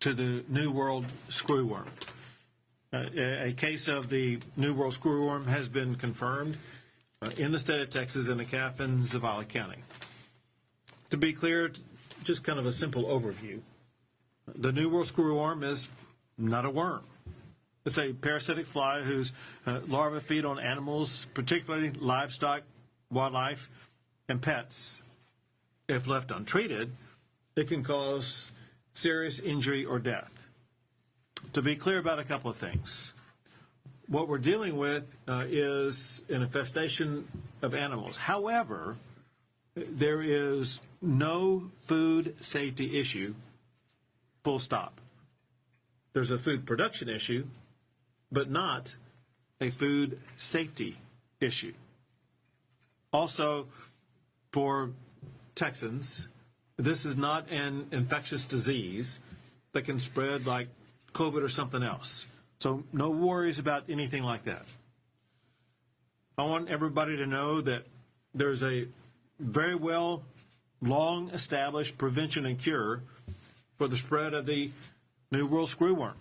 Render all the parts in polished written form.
to the New World screwworm. A case of the New World screwworm has been confirmed in the state of Texas in the calf in Zavala County. To be clear, just kind of a simple overview. The New World screwworm is not a worm. It's a parasitic fly whose larvae feed on animals, particularly livestock, wildlife, and pets. If left untreated, it can cause serious injury or death. To be clear about a couple of things, what we're dealing with is an infestation of animals. However, there is no food safety issue, full stop. There's a food production issue, but not a food safety issue. Also, for Texans, this is not an infectious disease that can spread like COVID or something else. So no worries about anything like that. I want everybody to know that there's a very well long-established prevention and cure for the spread of the New World screwworm,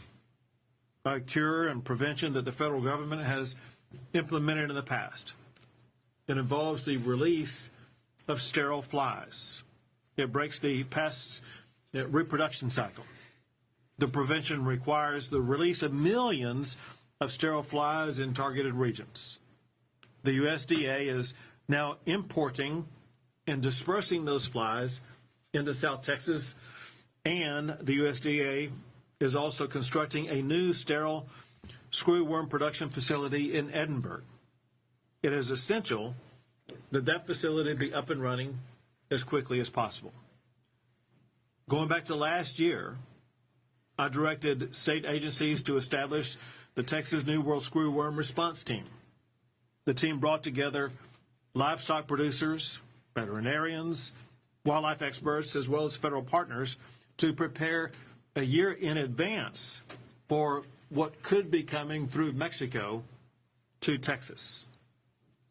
a cure and prevention that the federal government has implemented in the past. It involves the release of sterile flies. It breaks the pest's reproduction cycle. The prevention requires the release of millions of sterile flies in targeted regions. The USDA is now importing and dispersing those flies into South Texas, and the USDA is also constructing a new sterile screwworm production facility in Edinburgh. It is essential that that facility be up and running as quickly as possible. Going back to last year, I directed state agencies to establish the Texas New World Screwworm Response Team. The team brought together livestock producers, veterinarians, wildlife experts, as well as federal partners to prepare a year in advance for what could be coming through Mexico to Texas.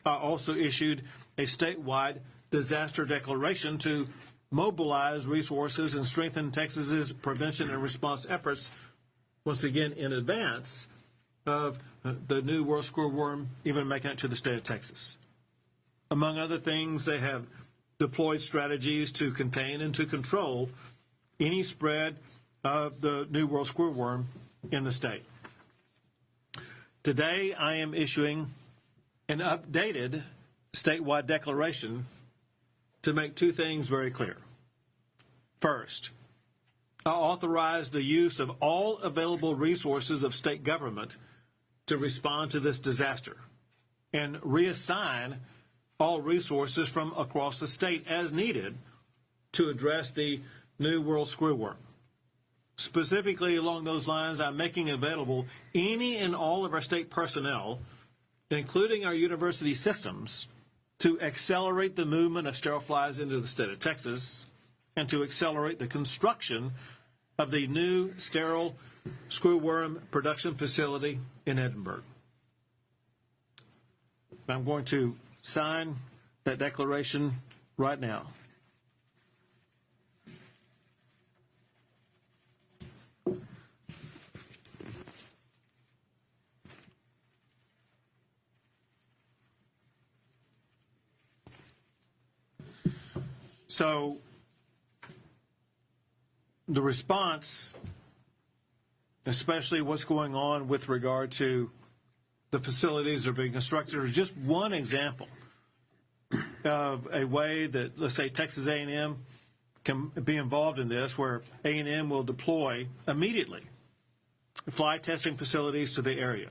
I also issued a statewide disaster declaration to mobilize resources and strengthen Texas's prevention and response efforts, once again in advance of the New World screwworm even making it to the state of Texas. Among other things, they have deployed strategies to contain and to control any spread of the New World screwworm in the state. Today, I am issuing an updated statewide declaration to make two things very clear. First, I authorize the use of all available resources of state government to respond to this disaster and reassign all resources from across the state as needed to address the New World screwworm. Specifically along those lines, I'm making available any and all of our state personnel, including our university systems, to accelerate the movement of sterile flies into the state of Texas and to accelerate the construction of the new sterile screwworm production facility in Edinburgh. I'm going to sign that declaration right now. So the response, especially what's going on with regard to the facilities that are being constructed, is just one example of a way that, let's say, Texas A&M can be involved in this, where A&M will deploy immediately fly testing facilities to the area.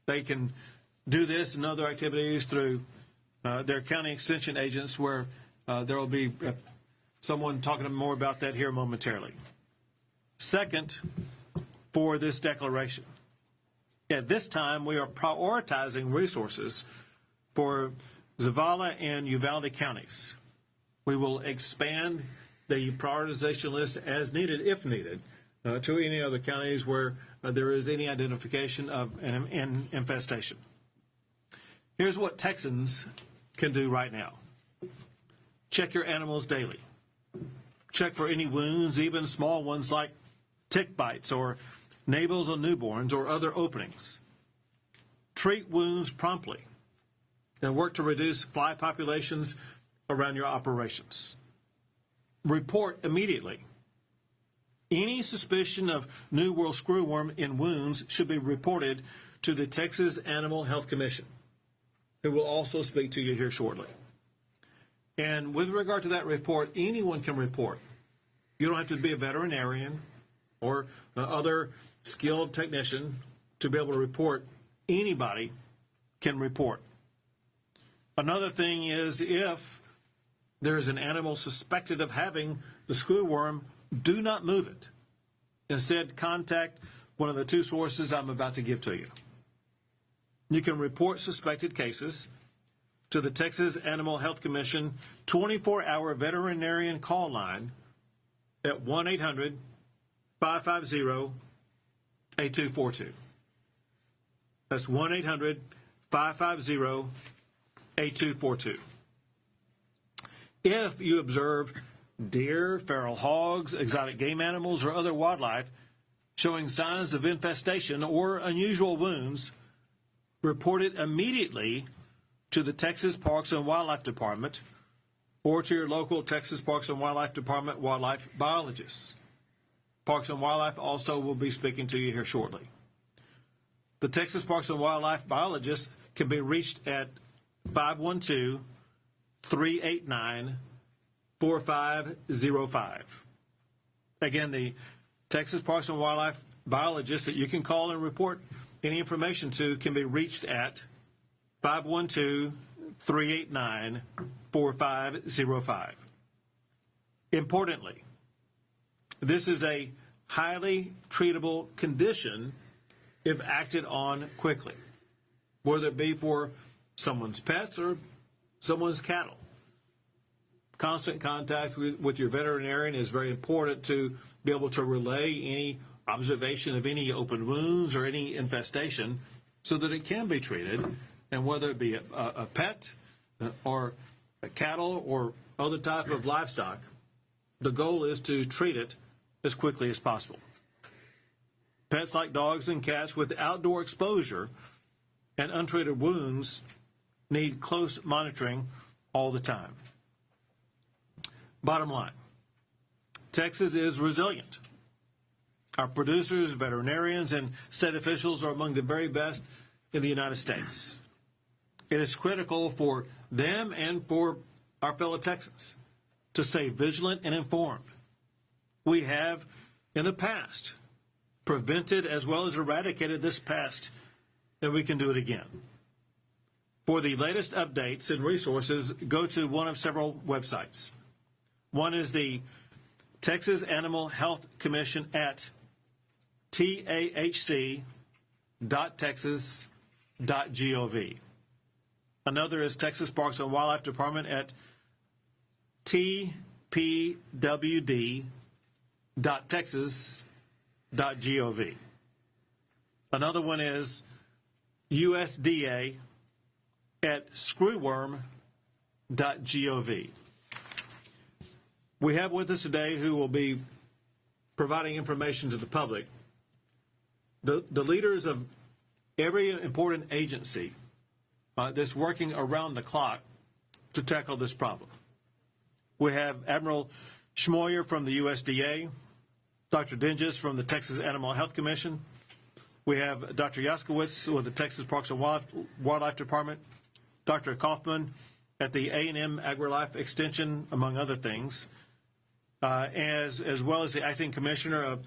They can do this and other activities through their county extension agents, where there will be someone talking more about that here momentarily. Second, for this declaration, at this time we are prioritizing resources for Zavala and Uvalde counties. We will expand the prioritization list as needed, if needed, to any other counties where there is any identification of an infestation. Here's what Texans can do right now. Check your animals daily. Check for any wounds, even small ones like tick bites or navels on newborns or other openings. Treat wounds promptly and work to reduce fly populations around your operations. Report immediately. Any suspicion of New World screwworm in wounds should be reported to the Texas Animal Health Commission, who will also speak to you here shortly. And with regard to that report, anyone can report. You don't have to be a veterinarian or other skilled technician to be able to report. Anybody can report. Another thing is, if there is an animal suspected of having the screwworm, do not move it. Instead, contact one of the two sources I'm about to give to you. You can report suspected cases to the Texas Animal Health Commission 24-hour veterinarian call line at 1-800-550-8242. That's 1-800-550-8242. If you observe deer, feral hogs, exotic game animals, or other wildlife showing signs of infestation or unusual wounds, report it immediately to the Texas Parks and Wildlife Department or to your local Texas Parks and Wildlife Department wildlife biologists. Parks and Wildlife also will be speaking to you here shortly. The Texas Parks and Wildlife biologists can be reached at 512-389-4505. Again, the Texas Parks and Wildlife biologists that you can call and report any information to can be reached at 512-389-4505. Importantly, this is a highly treatable condition if acted on quickly, whether it be for someone's pets or someone's cattle. Constant contact with your veterinarian is very important to be able to relay any observation of any open wounds or any infestation so that it can be treated, and whether it be a pet or a cattle or other type of livestock, the goal is to treat it as quickly as possible. Pets like dogs and cats with outdoor exposure and untreated wounds need close monitoring all the time. Bottom line, Texas is resilient. Our producers, veterinarians, and state officials are among the very best in the United States. It is critical for them and for our fellow Texans to stay vigilant and informed. We have, in the past, prevented as well as eradicated this pest, and we can do it again. For the latest updates and resources, go to one of several websites. One is the Texas Animal Health Commission at tahc.texas.gov. Another is Texas Parks and Wildlife Department at tpwd.texas.gov. Another one is USDA at screwworm.gov. We have with us today, who will be providing information to the public, the leaders of every important agency that's working around the clock to tackle this problem. We have Admiral Schmoyer from the USDA, Dr. Dinges from the Texas Animal Health Commission. We have Dr. Yaskowitz with the Texas Parks and Wildlife Department, Dr. Kaufman at the A&M AgriLife Extension, among other things, as well as the Acting Commissioner of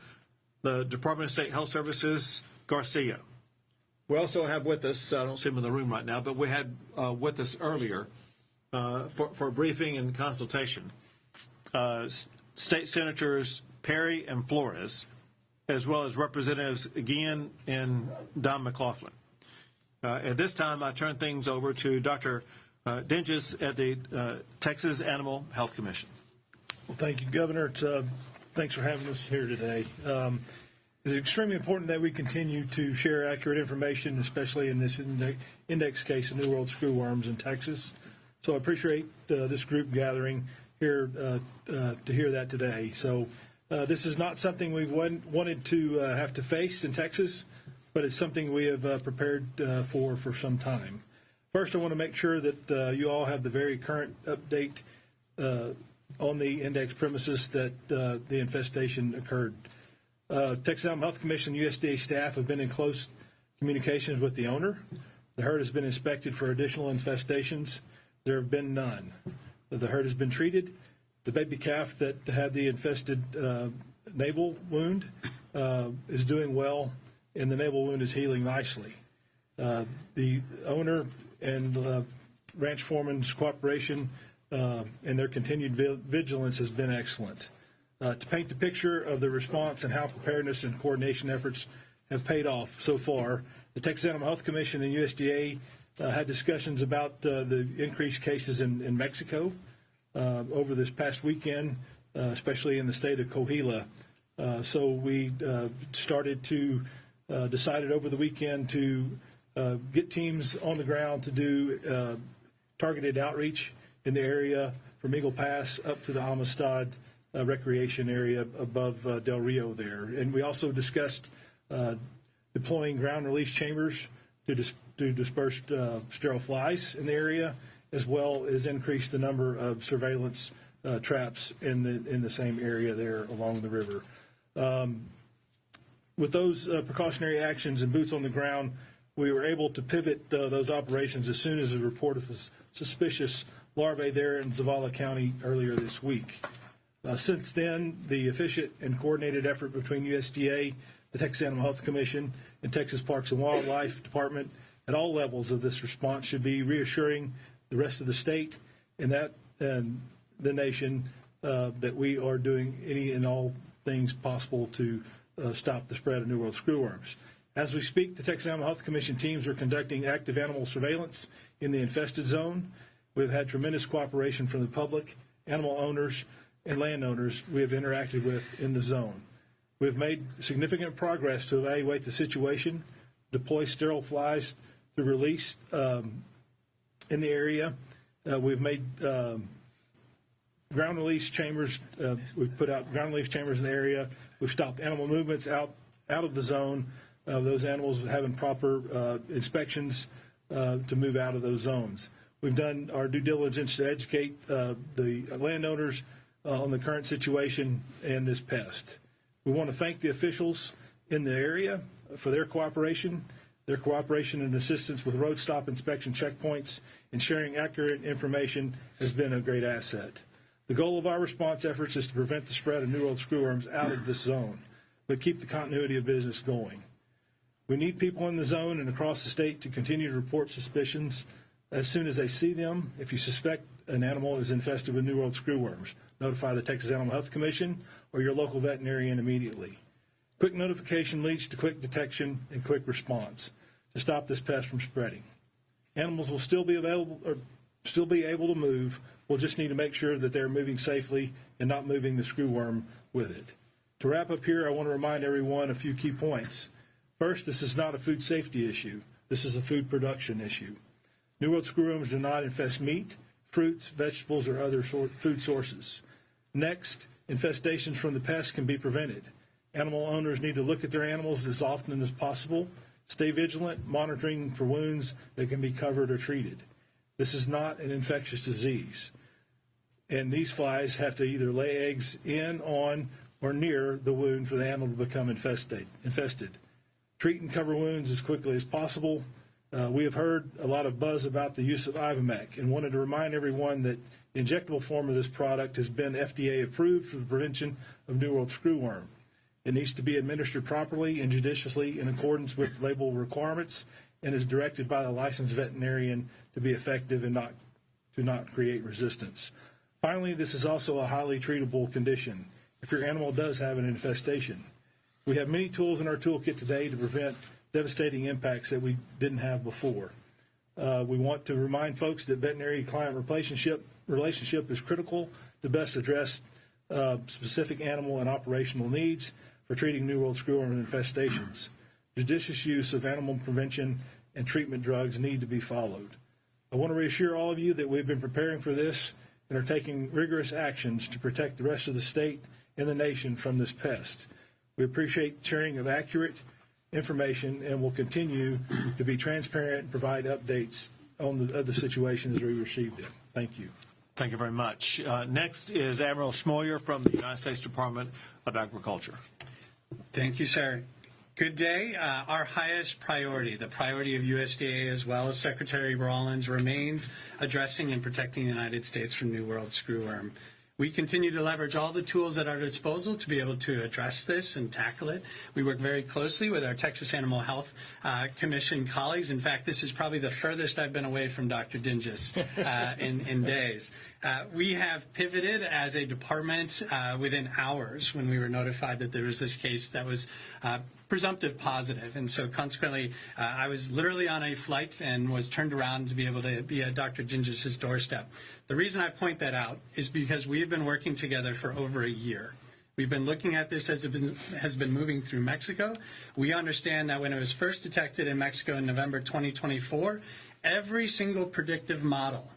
the Department of State Health Services, Garcia. We also have with us, I don't see him in the room right now, but we had with us earlier for briefing and consultation, State Senators Perry and Flores, as well as Representatives Guillen and Don McLaughlin. At this time, I turn things over to Dr. Dinges at the Texas Animal Health Commission. Well, thank you, Governor. Thanks for having us here today. It's extremely important that we continue to share accurate information, especially in this index case of New World screwworms in Texas. So I appreciate this group gathering here to hear that today. So This is not something we've wanted to have to face in Texas, but it's something we have prepared for some time. First, I want to make sure that you all have the very current update on the index premises that the infestation occurred. Texas Animal Health Commission USDA staff have been in close communications with the owner. The herd has been inspected for additional infestations. There have been none. The herd has been treated. The baby calf that had the infested navel wound is doing well, and the navel wound is healing nicely. The owner and ranch foreman's cooperation and their continued vigilance has been excellent. To paint the picture of the response and how preparedness and coordination efforts have paid off so far, the Texas Animal Health Commission and USDA had discussions about the increased cases in Mexico over this past weekend, especially in the state of Coahuila. So we decided over the weekend to get teams on the ground to do targeted outreach in the area from Eagle Pass up to the Amistad recreation area above Del Rio there. And we also discussed deploying ground release chambers to disperse sterile flies in the area, as well as increase the number of surveillance traps in the same area there along the river. With those precautionary actions and boots on the ground, we were able to pivot those operations as soon as a report of suspicious larvae there in Zavala County earlier this week. Since then, the efficient and coordinated effort between USDA, the Texas Animal Health Commission, and Texas Parks and Wildlife Department at all levels of this response should be reassuring the rest of the state and the nation that we are doing any and all things possible to stop the spread of New World screwworms. As we speak, the Texas Animal Health Commission teams are conducting active animal surveillance in the infested zone. We've had tremendous cooperation from the public, animal owners, and landowners we have interacted with in the zone. We've made significant progress to evaluate the situation, deploy sterile flies to release in the area. We've made ground release chambers. We've put out ground release chambers in the area. We've stopped animal movements out of the zone. Those animals having proper inspections to move out of those zones. We've done our due diligence to educate the landowners on the current situation and this pest. We want to thank the officials in the area for their cooperation and assistance with road stop inspection checkpoints, and sharing accurate information has been a great asset. The goal of our response efforts is to prevent the spread of New World screwworms out of this zone, but keep the continuity of business going. We need people in the zone and across the state to continue to report suspicions as soon as they see them. If you suspect an animal is infested with New World screwworms, notify the Texas Animal Health Commission or your local veterinarian immediately. Quick notification leads to quick detection and quick response to stop this pest from spreading. Animals will still be able to move. We'll just need to make sure that they're moving safely and not moving the screwworm with it. To wrap up here, I want to remind everyone a few key points. First, this is not a food safety issue. This is a food production issue. New World screwworms do not infest meat, fruits, vegetables, or other food sources. Next, infestations from the pests can be prevented. Animal owners need to look at their animals as often as possible. Stay vigilant, monitoring for wounds that can be covered or treated. This is not an infectious disease. And these flies have to either lay eggs in, on, or near the wound for the animal to become infested. Treat and cover wounds as quickly as possible. We have heard a lot of buzz about the use of Ivomec and wanted to remind everyone that the injectable form of this product has been FDA approved for the prevention of New World screwworm. It needs to be administered properly and judiciously in accordance with label requirements and is directed by the licensed veterinarian to be effective and to not create resistance. Finally, this is also a highly treatable condition if your animal does have an infestation. We have many tools in our toolkit today to prevent devastating impacts that we didn't have before. We want to remind folks that veterinary-client relationship is critical to best address specific animal and operational needs for treating New World screwworm infestations. Judicious use of animal prevention and treatment drugs need to be followed. I want to reassure all of you that we've been preparing for this and are taking rigorous actions to protect the rest of the state in the nation from this pest. We appreciate sharing of accurate information and will continue to be transparent and provide updates on the situation as we receive them. Thank you. Thank you very much. Next is Admiral Schmoyer from the United States Department of Agriculture. Thank you, sir. Good day. Our highest priority, the priority of USDA as well as Secretary Rawlins, remains addressing and protecting the United States from New World screwworm. We continue to leverage all the tools at our disposal to be able to address this and tackle it. We work very closely with our Texas Animal Health Commission colleagues. In fact, this is probably the furthest I've been away from Dr. Dinges in days. We have pivoted as a department within hours when we were notified that there was this case that was presumptive positive. And so consequently, I was literally on a flight and was turned around to be able to be at Dr. Dinges' doorstep. The reason I point that out is because we have been working together for over a year. We've been looking at this as it has been moving through Mexico. We understand that when it was first detected in Mexico in November 2024, every single predictive model,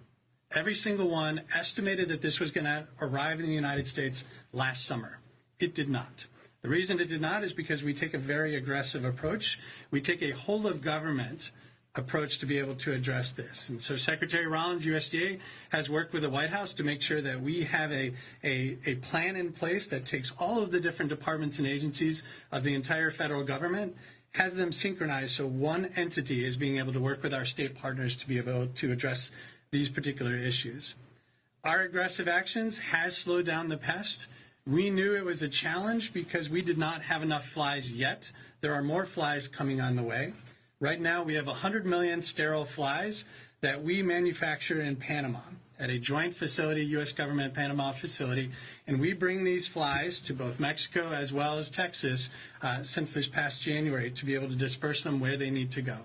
every single one estimated that this was going to arrive in the United States last summer. It did not. The reason it did not is because we take a very aggressive approach. We take a whole of government approach to be able to address this. And so Secretary Rawlins, USDA, has worked with the White House to make sure that we have a plan in place that takes all of the different departments and agencies of the entire federal government, has them synchronized so one entity is being able to work with our state partners to be able to address these particular issues. Our aggressive actions has slowed down the pest. We knew it was a challenge because we did not have enough flies yet. There are more flies coming on the way. Right now, we have 100 million sterile flies that we manufacture in Panama at a joint facility, U.S. government Panama facility, and we bring these flies to both Mexico as well as Texas since this past January to be able to disperse them where they need to go.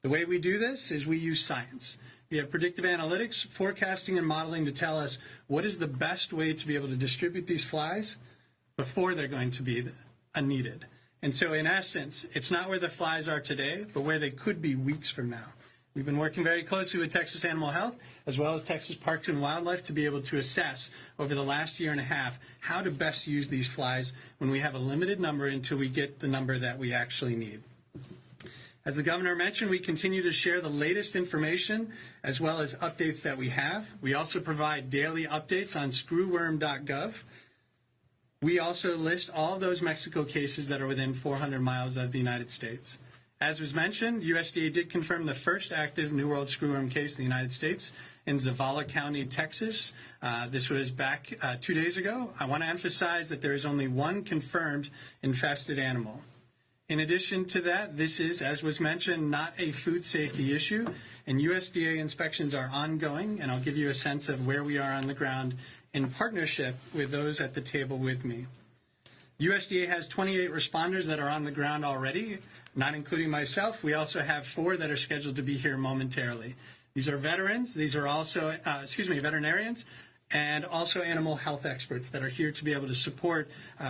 The way we do this is we use science. We have predictive analytics, forecasting, and modeling to tell us what is the best way to be able to distribute these flies before they're going to be needed. And so in essence, it's not where the flies are today, but where they could be weeks from now. We've been working very closely with Texas Animal Health as well as Texas Parks and Wildlife to be able to assess over the last year and a half how to best use these flies when we have a limited number until we get the number that we actually need. As the governor mentioned, we continue to share the latest information as well as updates that we have. We also provide daily updates on screwworm.gov. We also list all those Mexico cases that are within 400 miles of the United States. As was mentioned, USDA did confirm the first active New World screwworm case in the United States in Zavala County, Texas. This was back 2 days ago. I want to emphasize that there is only one confirmed infested animal. In addition to that, this is, as was mentioned, not a food safety issue, and USDA inspections are ongoing, and I'll give you a sense of where we are on the ground in partnership with those at the table with me. USDA has 28 responders that are on the ground already, not including myself. We also have 4 that are scheduled to be here momentarily. These are veterans. These are also, veterinarians, and also animal health experts that are here to be able to support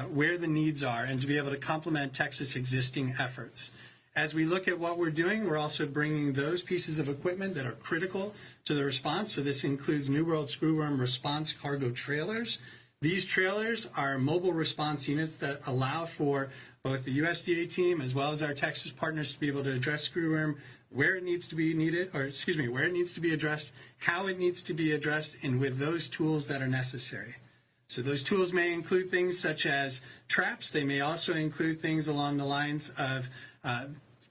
where the needs are and to be able to complement Texas' existing efforts. As we look at what we're doing, we're also bringing those pieces of equipment that are critical to the response. So this includes New World screwworm response cargo trailers. These trailers are mobile response units that allow for both the USDA team as well as our Texas partners to be able to address screwworm where it needs to be where it needs to be addressed, how it needs to be addressed, and with those tools that are necessary. So those tools may include things such as traps. They may also include things along the lines of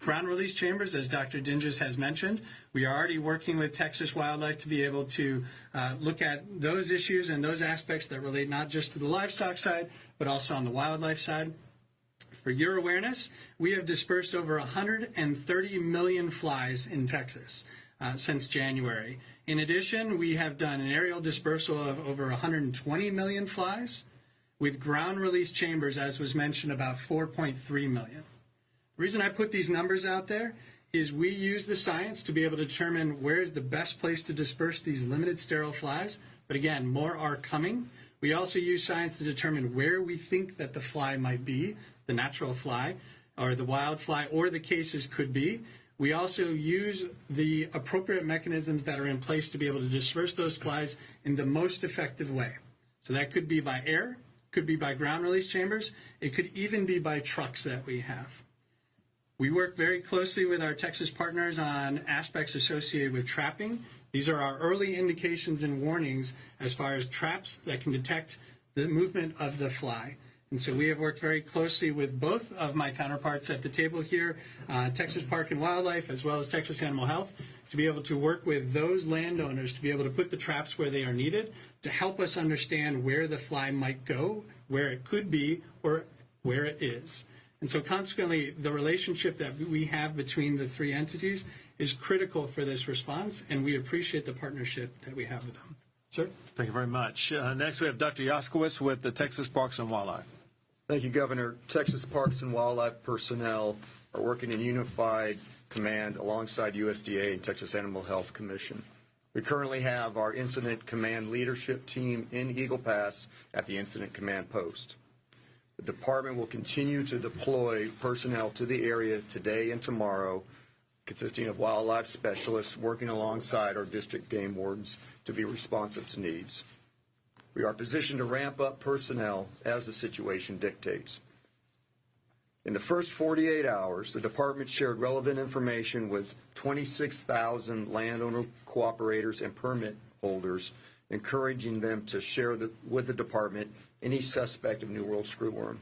ground release chambers, as Dr. Dinges has mentioned. We are already working with Texas Wildlife to be able to look at those issues and those aspects that relate not just to the livestock side, but also on the wildlife side. For your awareness, we have dispersed over 130 million flies in Texas since January. In addition, we have done an aerial dispersal of over 120 million flies, with ground release chambers, as was mentioned, about 4.3 million. The reason I put these numbers out there is we use the science to be able to determine where is the best place to disperse these limited sterile flies, but again, more are coming. We also use science to determine where we think that the fly might be, the natural fly, or the wild fly, or the cases could be. We also use the appropriate mechanisms that are in place to be able to disperse those flies in the most effective way. So that could be by air, could be by ground release chambers. It could even be by trucks that we have. We work very closely with our Texas partners on aspects associated with trapping. These are our early indications and warnings as far as traps that can detect the movement of the fly. And so we have worked very closely with both of my counterparts at the table here, Texas Park and Wildlife, as well as Texas Animal Health, to be able to work with those landowners to be able to put the traps where they are needed to help us understand where the fly might go, where it could be, or where it is. And so consequently, the relationship that we have between the three entities is critical for this response, and we appreciate the partnership that we have with them. Sir? Thank you very much. Next, we have Dr. Yaskowitz with the Texas Parks and Wildlife. Thank you, Governor. Texas Parks and Wildlife personnel are working in unified command alongside USDA and Texas Animal Health Commission. We currently have our Incident Command Leadership Team in Eagle Pass at the Incident Command Post. The department will continue to deploy personnel to the area today and tomorrow, consisting of wildlife specialists working alongside our district game wardens to be responsive to needs. We are positioned to ramp up personnel as the situation dictates. In the first 48 hours, the department shared relevant information with 26,000 landowner cooperators and permit holders, encouraging them to share with the department any suspect of New World screwworm.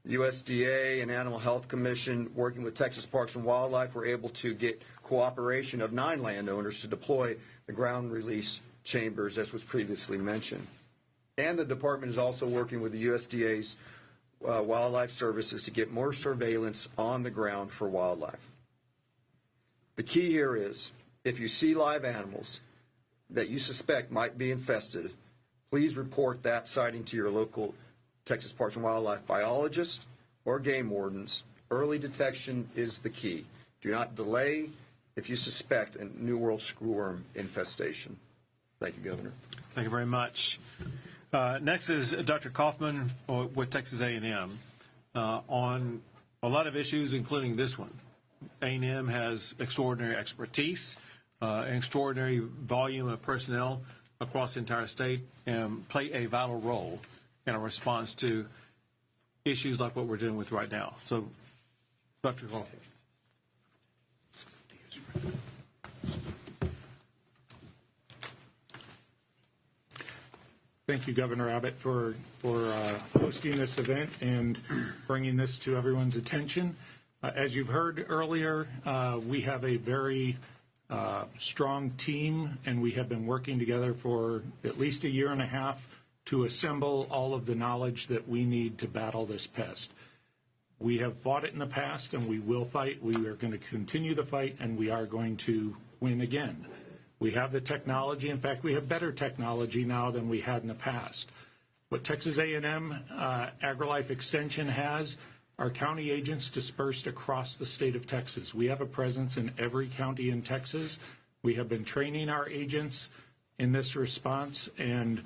The USDA and Animal Health Commission, working with Texas Parks and Wildlife, were able to get cooperation of 9 landowners to deploy the ground release chambers, as was previously mentioned. And the department is also working with the USDA's wildlife services to get more surveillance on the ground for wildlife. The key here is, if you see live animals that you suspect might be infested, please report that sighting to your local Texas Parks and Wildlife biologist or game wardens. Early detection is the key. Do not delay if you suspect a New World screwworm infestation. Thank you, Governor. Thank you very much. Next is Dr. Kaufman with Texas A&M on a lot of issues, including this one. A&M has extraordinary expertise, an extraordinary volume of personnel across the entire state, and play a vital role in a response to issues like what we're dealing with right now. So, Dr. Kaufman. Thank you, Governor Abbott, for hosting this event and bringing this to everyone's attention. As you've heard earlier, we have a very strong team, and we have been working together for at least 1.5 years to assemble all of the knowledge that we need to battle this pest. We have fought it in the past, and we will fight. We are going to continue the fight, and we are going to win again. We have the technology. In fact, we have better technology now than we had in the past. What Texas A&M AgriLife Extension has are county agents dispersed across the state of Texas. We have a presence in every county in Texas. We have been training our agents in this response, and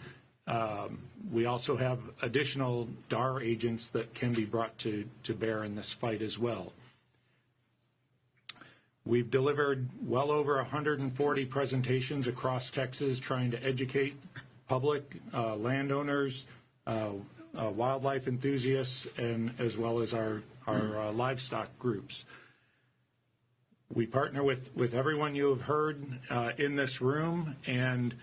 we also have additional DAR agents that can be brought to bear in this fight as well. We've delivered well over 140 presentations across Texas trying to educate public, landowners, wildlife enthusiasts, and as well as our livestock groups. We partner with everyone you have heard in this room, and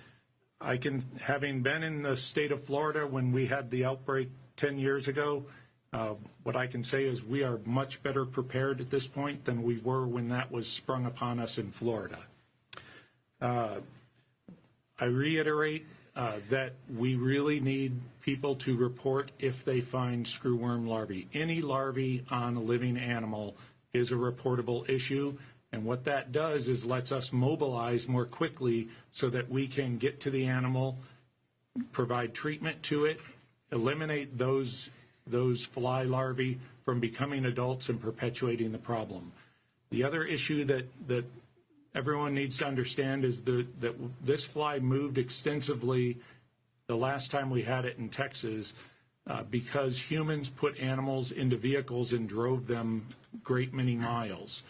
having been in the state of Florida when we had the outbreak 10 years ago, what I can say is we are much better prepared at this point than we were when that was sprung upon us in Florida. I reiterate that we really need people to report if they find screwworm larvae. Any larvae on a living animal is a reportable issue, and what that does is lets us mobilize more quickly so that we can get to the animal, provide treatment to it, eliminate those fly larvae from becoming adults and perpetuating the problem. The other issue that everyone needs to understand is that this fly moved extensively the last time we had it in Texas because humans put animals into vehicles and drove them great many miles.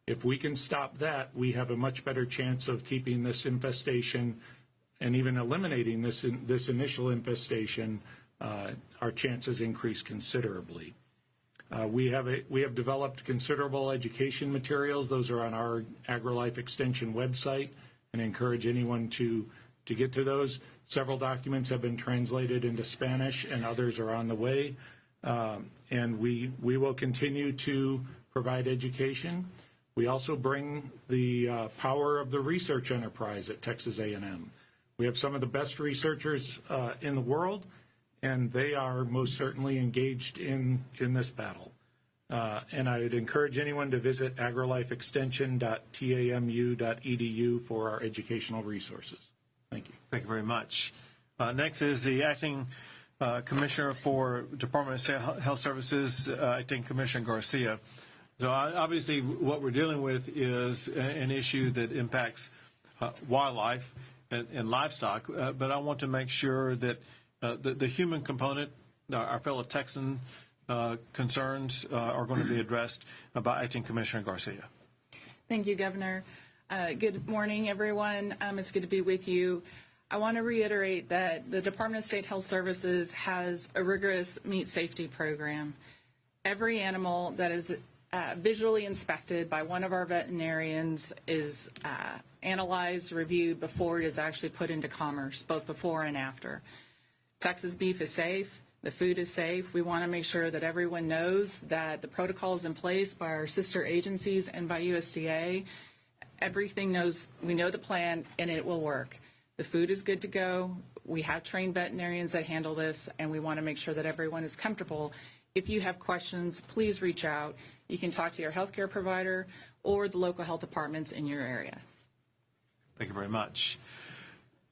If we can stop that, we have a much better chance of keeping this infestation and even eliminating this initial infestation our chances increase considerably. We have developed considerable education materials. Those are on our AgriLife Extension website, and encourage anyone to get to those. Several documents have been translated into Spanish, and others are on the way. And we will continue to provide education. We also bring the power of the research enterprise at Texas A&M. We have some of the best researchers in the world, and they are most certainly engaged in this battle. And I would encourage anyone to visit agrilifeextension.tamu.edu for our educational resources. Thank you. Thank you very much. Next is the Acting Commissioner for Department of Health Services, Acting Commissioner Garcia. So obviously what we're dealing with is an issue that impacts wildlife and livestock, but I want to make sure that the human component, our fellow Texan concerns are going to be addressed by Acting Commissioner Garcia. Thank you, Governor. Good morning, everyone. It's good to be with you. I want to reiterate that the Department of State Health Services has a rigorous meat safety program. Every animal that is visually inspected by one of our veterinarians is analyzed, reviewed before it is actually put into commerce, both before and after. Texas beef is safe. The food is safe. We want to make sure that everyone knows that the protocol is in place by our sister agencies and by USDA. Everything knows, we know the plan, and it will work. The food is good to go. We have trained veterinarians that handle this, and we want to make sure that everyone is comfortable. If you have questions, please reach out. You can talk to your healthcare provider or the local health departments in your area. Thank you very much.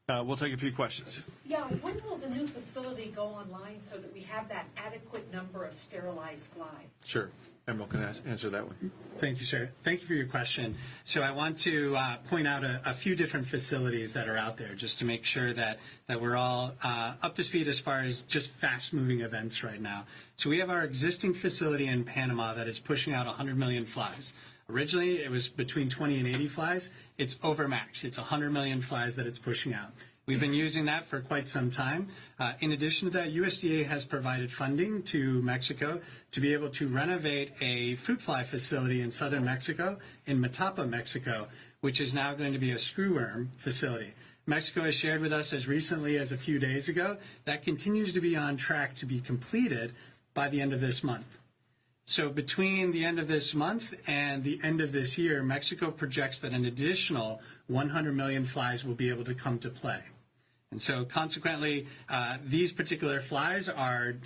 We'll take a few questions. Yeah, when will the new facility go online so that we have that adequate number of sterilized flies? Sure. Emerald can answer that one. Thank you, sir. Thank you for your question. So I want to point out a few different facilities that are out there just to make sure that we're all up to speed as far as just fast-moving events right now. So we have our existing facility in Panama that is pushing out 100 million flies. Originally, it was between 20 and 80 flies. It's overmax. It's 100 million flies that it's pushing out. We've been using that for quite some time. In addition to that, USDA has provided funding to Mexico to be able to renovate a fruit fly facility in southern Mexico, in Matapa, Mexico, which is now going to be a screwworm facility. Mexico has shared with us as recently as a few days ago that continues to be on track to be completed by the end of this month. So between the end of this month and the end of this year, Mexico projects that an additional 100 million flies will be able to come to play. And so consequently, these particular flies are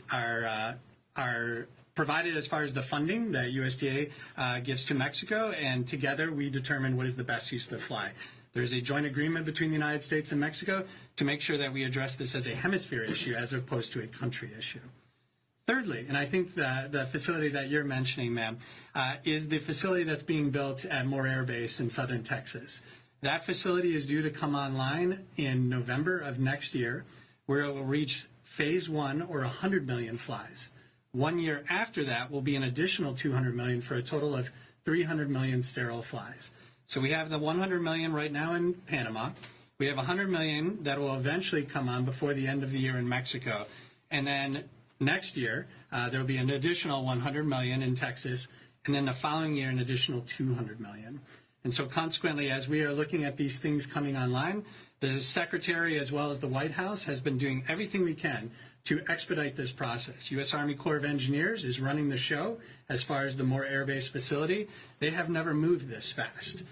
provided as far as the funding that USDA gives to Mexico, and together we determine what is the best use of the fly. There's a joint agreement between the United States and Mexico to make sure that we address this as a hemisphere issue as opposed to a country issue. Thirdly, and I think the facility that you're mentioning, ma'am, is the facility that's being built at Moore Air Base in southern Texas. That facility is due to come online in November of next year, where it will reach phase 1, or 100 million flies. 1 year after that will be an additional 200 million for a total of 300 million sterile flies. So we have the 100 million right now in Panama. We have 100 million that will eventually come on before the end of the year in Mexico. And then next year, there will be an additional 100 million in Texas, and then the following year, an additional 200 million. And so consequently, as we are looking at these things coming online, the Secretary, as well as the White House, has been doing everything we can to expedite this process. U.S. Army Corps of Engineers is running the show as far as the Moore Air Base facility. They have never moved this fast.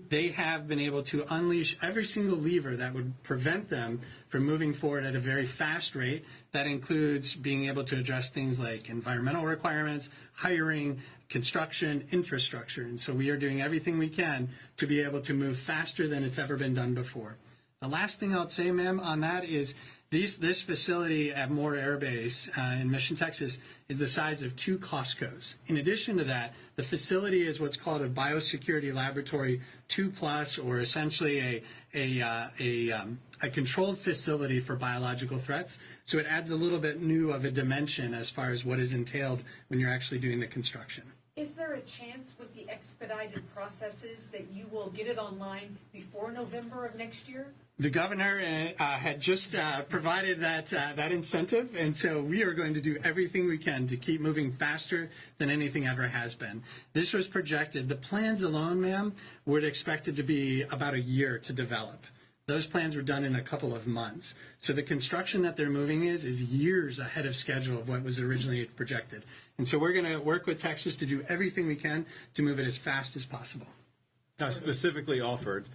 They have been able to unleash every single lever that would prevent them from moving forward at a very fast rate. That includes being able to address things like environmental requirements, hiring, construction, infrastructure. And so we are doing everything we can to be able to move faster than it's ever been done before. The last thing I'll say, ma'am, on that is this facility at Moore Air Base in Mission, Texas, is the size of 2 Costco's. In addition to that, the facility is what's called a biosecurity laboratory 2+, or essentially a controlled facility for biological threats. So it adds a little bit new of a dimension as far as what is entailed when you're actually doing the construction. Is there a chance with the expedited processes that you will get it online before November of next year? The governor had just provided that incentive, and so we are going to do everything we can to keep moving faster than anything ever has been. This was projected. The plans alone, ma'am, were expected to be about a year to develop. Those plans were done in a couple of months. So the construction that they're moving is years ahead of schedule of what was originally projected. And so we're going to work with Texas to do everything we can to move it as fast as possible. I specifically offered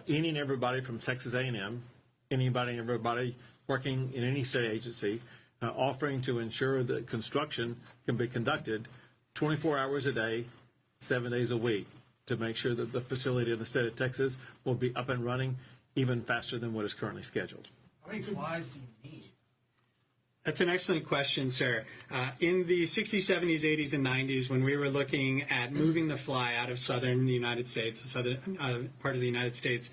any and everybody from Texas A&M, anybody and everybody working in any state agency, offering to ensure that construction can be conducted 24 hours a day, 7 days a week, to make sure that the facility in the state of Texas will be up and running even faster than what is currently scheduled. How many flies do you need? That's an excellent question, sir. In the 60s, 70s, 80s, and 90s, when we were looking at moving the fly out of southern United States, the southern part of the United States,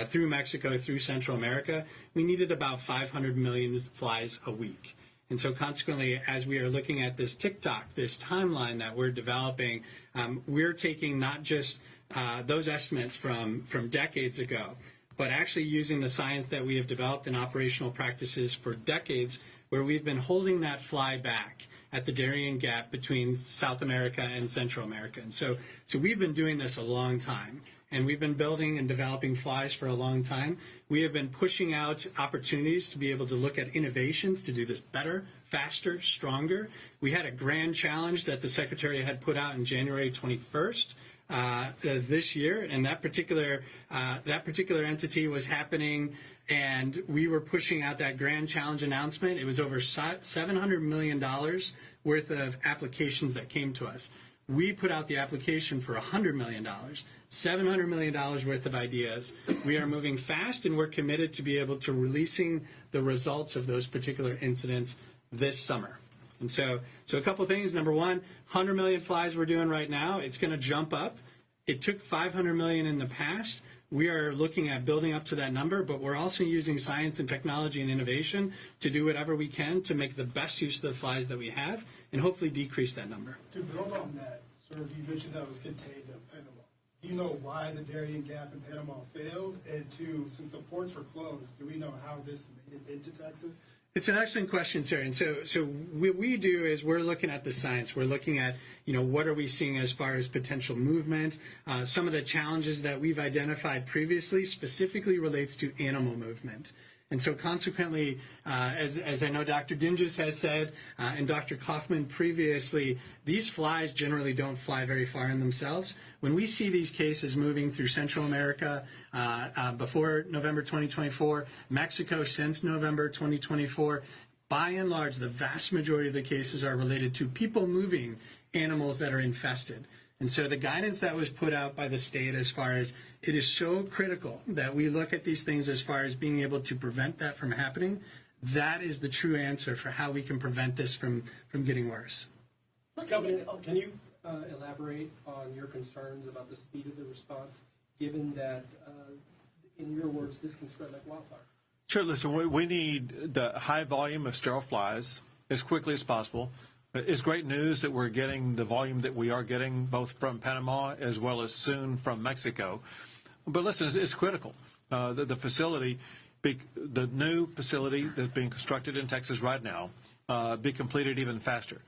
through Mexico, through Central America, we needed about 500 million flies a week. And so consequently, as we are looking at this TikTok, this timeline that we're developing, we're taking not just those estimates from decades ago, but actually using the science that we have developed in operational practices for decades, where we've been holding that fly back at the Darien Gap between South America and Central America. And so we've been doing this a long time, and we've been building and developing flies for a long time. We have been pushing out opportunities to be able to look at innovations to do this better, faster, stronger. We had a grand challenge that the Secretary had put out in January 21st. This year, and that particular entity was happening, and we were pushing out that grand challenge announcement. It was over $700 million worth of applications that came to us. We put out the application for $100 million, $700 million worth of ideas. We are moving fast, and we're committed to be able to releasing the results of those particular incidents this summer. And so a couple things. Number one, 100 million flies we're doing right now. It's going to jump up. It took 500 million in the past. We are looking at building up to that number, but we're also using science and technology and innovation to do whatever we can to make the best use of the flies that we have and hopefully decrease that number. To build on that, sir, you mentioned that was contained to Panama. Do you know why the Darien Gap in Panama failed? And two, since the ports were closed, do we know how this made it into Texas? It's an excellent question, sir. And so what we do is we're looking at the science. We're looking at, what are we seeing as far as potential movement. Some of the challenges that we've identified previously specifically relates to animal movement. And so consequently, as I know Dr. Dinges has said, and Dr. Kaufman previously, these flies generally don't fly very far in themselves. When we see these cases moving through Central America before November 2024, Mexico since November 2024, by and large, the vast majority of the cases are related to people moving animals that are infested. And so the guidance that was put out by the state as far as it is so critical that we look at these things as far as being able to prevent that from happening, that is the true answer for how we can prevent this from getting worse. Governor, can you elaborate on your concerns about the speed of the response, given that, in your words, this can spread like wildfire? Sure. Listen, we need the high volume of sterile flies as quickly as possible. It's great news that we're getting the volume that we are getting both from Panama as well as soon from Mexico. But listen, it's critical. The facility, the new facility that's being constructed in Texas right now, be completed even faster.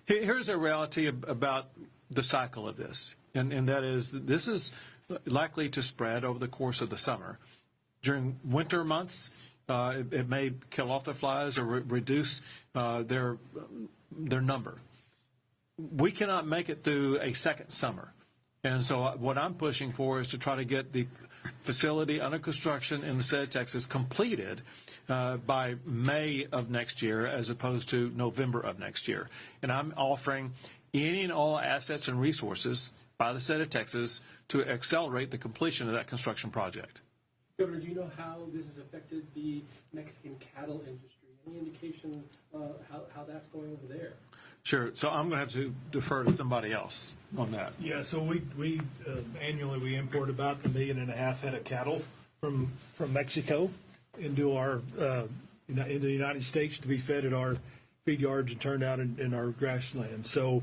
Here's a reality about the cycle of this, and that is this is likely to spread over the course of the summer. During winter months, it may kill off the flies or reduce their number. We cannot make it through a second summer. And so what I'm pushing for is to try to get the facility under construction in the state of Texas completed by May of next year as opposed to November of next year. And I'm offering any and all assets and resources by the state of Texas to accelerate the completion of that construction project. Governor, do you know how this has affected the Mexican cattle industry? Any indication how that's going over there? Sure. So I'm going to have to defer to somebody else on that. Yeah, so we annually we import about 1.5 million head of cattle from Mexico into our into the United States to be fed at our feed yards and turned out in our grasslands. So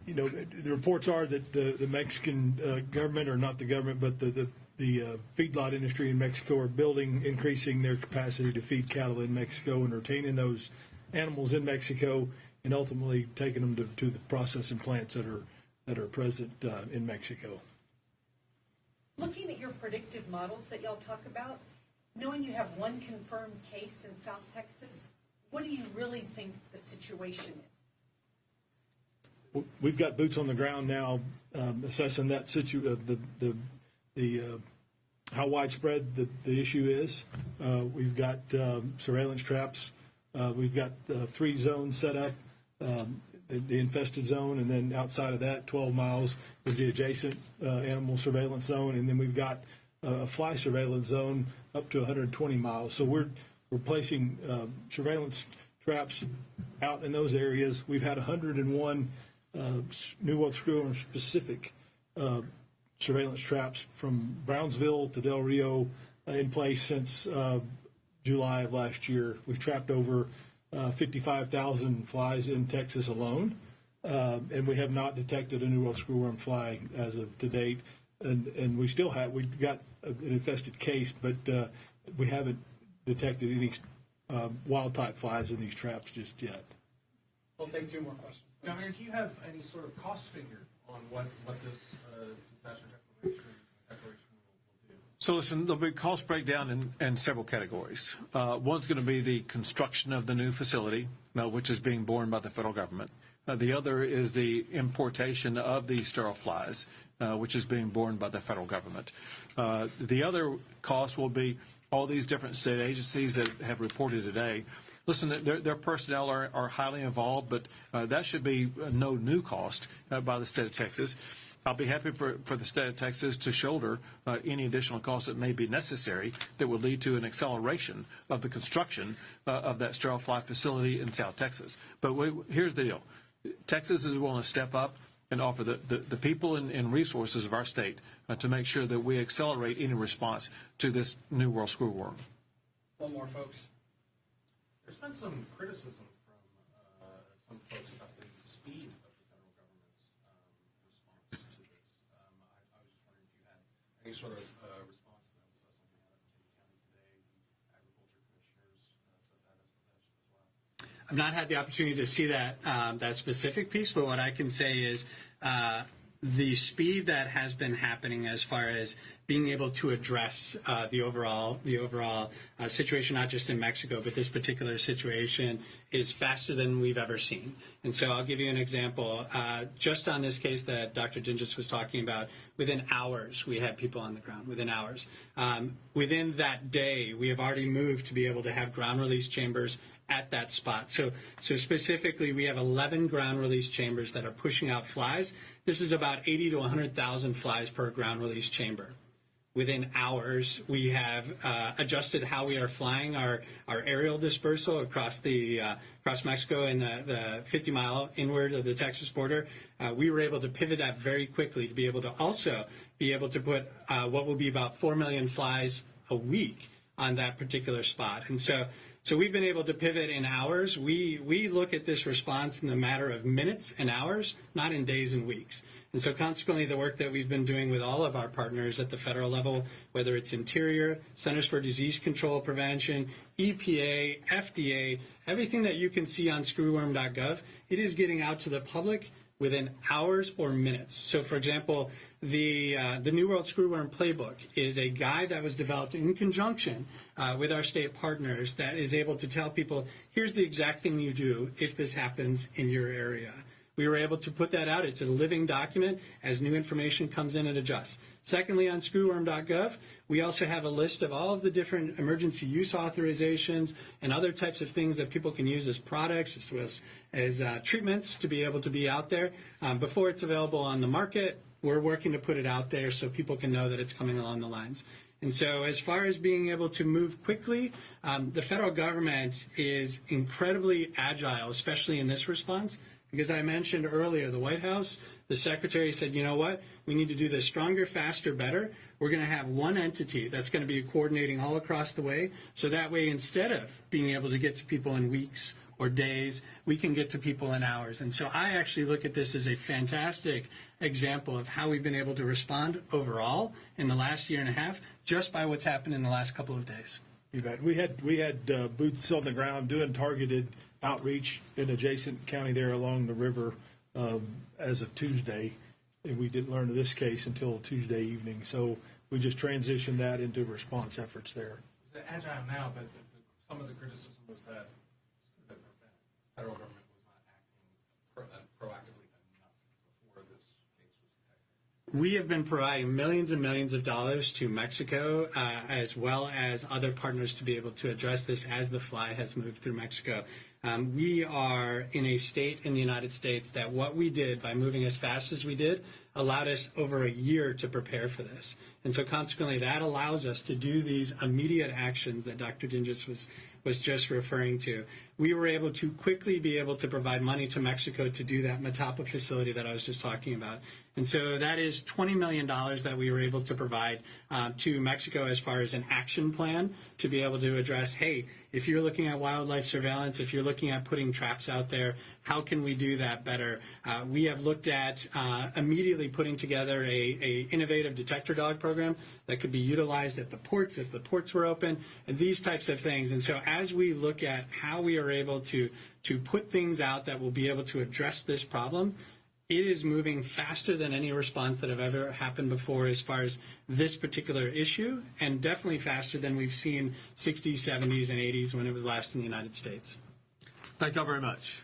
the reports are that the Mexican government, or not the government, but the feedlot industry in Mexico are increasing their capacity to feed cattle in Mexico and retaining those animals in Mexico and ultimately taking them to the processing plants that are present in Mexico. Looking at your predictive models that y'all talk about, knowing you have one confirmed case in South Texas, what do you really think the situation is? We've got boots on the ground now, assessing that how widespread the issue is. We've got surveillance traps. We've got 3 zones set up, the infested zone, and then outside of that, 12 miles is the adjacent animal surveillance zone, and then we've got a fly surveillance zone up to 120 miles. So we're placing surveillance traps out in those areas. We've had 101 New World Screwworm specific surveillance traps from Brownsville to Del Rio in place since July of last year. We've trapped over 55,000 flies in Texas alone, and we have not detected a New World Screwworm fly as of to date. And we've got an infested case, but we haven't detected any wild type flies in these traps just yet. We'll take 2 more questions. Governor, do you have any sort of cost figure on what this disaster declaration will do? So listen, there'll be cost breakdown in several categories. One's going to be the construction of the new facility, which is being borne by the federal government. The other is the importation of these sterile flies, which is being borne by the federal government. The other cost will be all these different state agencies that have reported today. Listen, their personnel are highly involved, but that should be no new cost by the state of Texas. I'll be happy for the state of Texas to shoulder any additional costs that may be necessary that would lead to an acceleration of the construction of that sterile fly facility in South Texas. But here's the deal. Texas is willing to step up and offer the people and resources of our state to make sure that we accelerate any response to this New World Screwworm. 1 more, folks. There's been some criticism from some folks about the speed of the federal government's response to this. I was just wondering if you had any sort of response to that. Was that something out of King County today? The agriculture commissioners said that as well. I've not had the opportunity to see that specific piece, but what I can say is the speed that has been happening as far as being able to address the overall situation, not just in Mexico, but this particular situation is faster than we've ever seen. And so I'll give you an example. Just on this case that Dr. Dinges was talking about, within hours, we had people on the ground, within hours. Within that day, we have already moved to be able to have ground release chambers at that spot. So specifically, we have 11 ground release chambers that are pushing out flies. This is about 80 to 100,000 flies per ground release chamber. Within hours, we have adjusted how we are flying our aerial dispersal across Mexico and the 50-mile inward of the Texas border. We were able to pivot that very quickly to be able to also be able to put what will be about 4 million flies a week on that particular spot. And so we've been able to pivot in hours. We look at this response in the matter of minutes and hours, not in days and weeks. And so consequently, the work that we've been doing with all of our partners at the federal level, whether it's Interior, Centers for Disease Control Prevention, EPA, FDA, everything that you can see on screwworm.gov, it is getting out to the public within hours or minutes. So, for example, the New World Screwworm Playbook is a guide that was developed in conjunction with our state partners that is able to tell people, here's the exact thing you do if this happens in your area. We were able to put that out. It's a living document as new information comes in and adjusts. Secondly, on screwworm.gov, we also have a list of all of the different emergency use authorizations and other types of things that people can use as products, as well as treatments to be able to be out there. Before it's available on the market, we're working to put it out there so people can know that it's coming along the lines. And so as far as being able to move quickly, the federal government is incredibly agile, especially in this response. Because I mentioned earlier, the White House, the Secretary said, you know what, we need to do this stronger, faster, better. We're going to have one entity that's going to be coordinating all across the way. So that way, instead of being able to get to people in weeks or days. We can get to people in hours. And so I actually look at this as a fantastic example of how we've been able to respond overall in the last year and a half just by what's happened in the last couple of days. You bet. We had boots on the ground doing targeted outreach in adjacent county there along the river as of Tuesday, and we didn't learn of this case until Tuesday evening. So we just transitioned that into response efforts there. It's agile now, but some of the criticism was that the federal government was not acting proactively enough before this case was detected. We have been providing millions and millions of dollars to Mexico, as well as other partners, to be able to address this as the fly has moved through Mexico. We are in a state in the United States that what we did by moving as fast as we did allowed us over a year to prepare for this. And so consequently, that allows us to do these immediate actions that Dr. Dinges was just referring to. We were able to quickly be able to provide money to Mexico to do that Matapa facility that I was just talking about. And so that is $20 million that we were able to provide to Mexico as far as an action plan to be able to address, hey, if you're looking at wildlife surveillance, if you're looking at putting traps out there, how can we do that better? We have looked at immediately putting together a innovative detector dog program that could be utilized at the ports if the ports were open, and these types of things. And so as we look at how we are able to put things out that will be able to address this problem, it is moving faster than any response that have ever happened before as far as this particular issue, and definitely faster than we've seen 60s, 70s, and 80s when it was last in the United States. Thank you all very much.